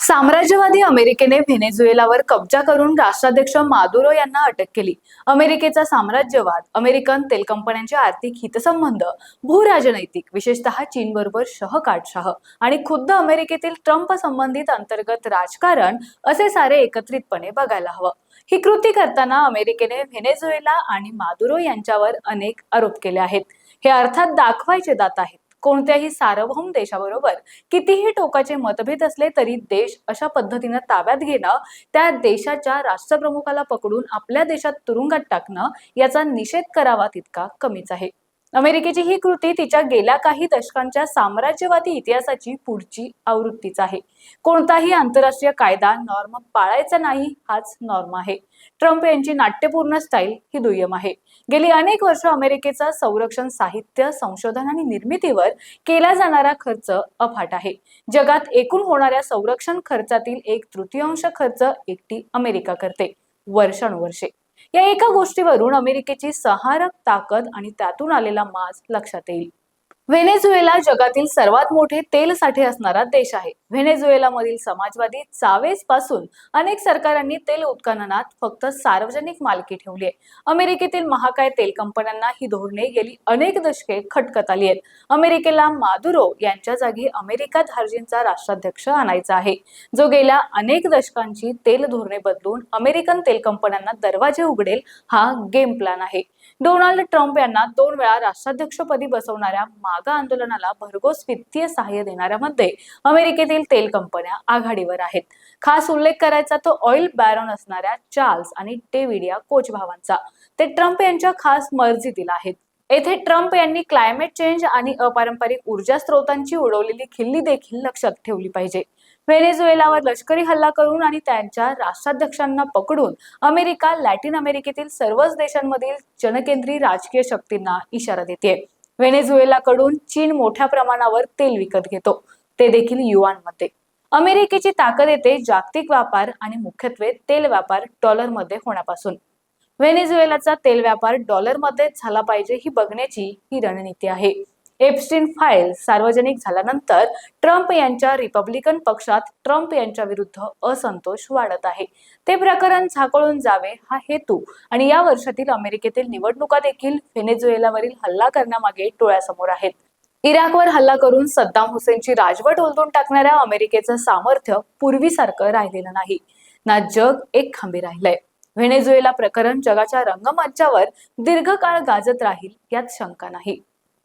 साम्राज्यवादी अमेरिकेने व्हेनेझुएलावर कब्जा करून राष्ट्राध्यक्ष मादुरो यांना अटक केली. अमेरिकेचा साम्राज्यवाद, अमेरिकन तेल कंपन्यांचे आर्थिक हितसंबंध, भूराजनैतिक, विशेषतः चीनबरोबर शह आणि खुद्द अमेरिकेतील ट्रम्प संबंधित अंतर्गत राजकारण असे सारे एकत्रितपणे बघायला हवं. ही कृती करताना अमेरिकेने व्हेनेझुएला आणि मादुरो यांच्यावर अनेक आरोप केले आहेत. हे अर्थात दाखवायचे दात आहेत. कोणत्याही सार्वभौम देशाबरोबर कितीही टोकाचे मतभेद असले तरी देश अशा पद्धतीने ताब्यात घेणं, त्या देशाच्या राष्ट्रप्रमुखाला पकडून आपल्या देशात तुरुंगात टाकणं याचा निषेध करावा तितका कमीच आहे. अमेरिकेची ही कृती तिच्या गेल्या काही दशकांच्या साम्राज्यवादी इतिहासाची पुढची आवृत्तीच आहे. कोणताही आंतरराष्ट्रीय कायदा नॉर्म पाळायचा नाही हाच नॉर्म आहे. ट्रम्प यांची नाट्यपूर्ण स्टाईल ही दुय्यम आहे. गेली अनेक वर्ष अमेरिकेचा संरक्षण साहित्य, संशोधन आणि निर्मितीवर केला जाणारा खर्च अफाट आहे. जगात एकूण होणाऱ्या संरक्षण खर्चातील 1/3 खर्च एकटी अमेरिका करते वर्षानुवर्षे. या एका गोष्टीवरून अमेरिकेची संहारक ताकद आणि त्यातून आलेला माज लक्षात येईल. व्हेनेझुएला जगातील सर्वात मोठे तेल साठे असणारा देश आहे. व्हेनेझुएलामधील समाजवादी चावेज पासून अनेक सरकारांनी तेल उत्खननात फक्त सार्वजनिक मालकी ठेवली आहे. अमेरिकेतील महाकाय तेल कंपन्यांना ही धोरणे गेली अनेक दशके खटकत आली आहेत. अमेरिकेला मादुरो यांच्या जागी अमेरिका धार्जिनचा राष्ट्राध्यक्ष आणायचा आहे, जो गेल्या अनेक दशकांची तेल धोरणे बदलून अमेरिकन तेल कंपन्यांना दरवाजे उघडेल हा गेम प्लॅन आहे. डोनाल्ड ट्रम्प यांना 2 वेळा राष्ट्राध्यक्षपदी बसवणाऱ्या मागा आंदोलनाला भरघोस वित्तीय सहाय्य देणाऱ्यामध्ये अमेरिकेतील तेल कंपन्या आघाडीवर आहेत. खास उल्लेख करायचा तो ऑइल बॅरॉन असणाऱ्या चार्ल्स आणि डेव्हिड या कोच भावांचा. ते ट्रम्प यांच्या खास मर्जीतील आहेत. येथे ट्रम्प यांनी क्लायमेट चेंज आणि अपारंपरिक ऊर्जा स्रोतांची उडवलेली खिल्ली देखील लक्षात ठेवली पाहिजे. व्हेनेझुएलावर लष्करी हल्ला करून आणि त्यांच्या राष्ट्राध्यक्षांना पकडून अमेरिका लॅटिन अमेरिकेतील सर्वच देशांमधील जनकेंद्री राजकीय शक्तींना इशारा देते. व्हेनेझुएलाकडून चीन मोठ्या प्रमाणावर तेल विकत घेतो, ते देखील युआनमध्ये. अमेरिकेची ताकद येते जागतिक व्यापार आणि मुख्यत्वे तेल व्यापार डॉलरमध्ये होण्यापासून. व्हेनेझुएलाचा तेल व्यापार डॉलरमध्ये झाला पाहिजे ही बघण्याची ही रणनीती आहे. एप्स्टीन फाईल सार्वजनिक झाल्यानंतर ट्रम्प यांच्या रिपब्लिकन पक्षात ट्रम्प यांच्या विरुद्ध असंतोष वाढत आहे. ते प्रकरण झाकळून जावे हा हेतू आणि या वर्षातील अमेरिकेतील निवडणुका देखील व्हेनेझुएलावरील हल्ला करण्यामागे डोळ्यासमोर आहेत. इराकवर हल्ला करून सद्दाम हुसेनची राजवट उलटून टाकणाऱ्या अमेरिकेचं सामर्थ्य पूर्वीसारखं राहिलेलं नाही ना. जग एक खांबी राहिलंय. व्हेनेझुएला प्रकरण जगाच्या रंगमंचावर दीर्घकाळ गाजत राहील यात शंका नाही.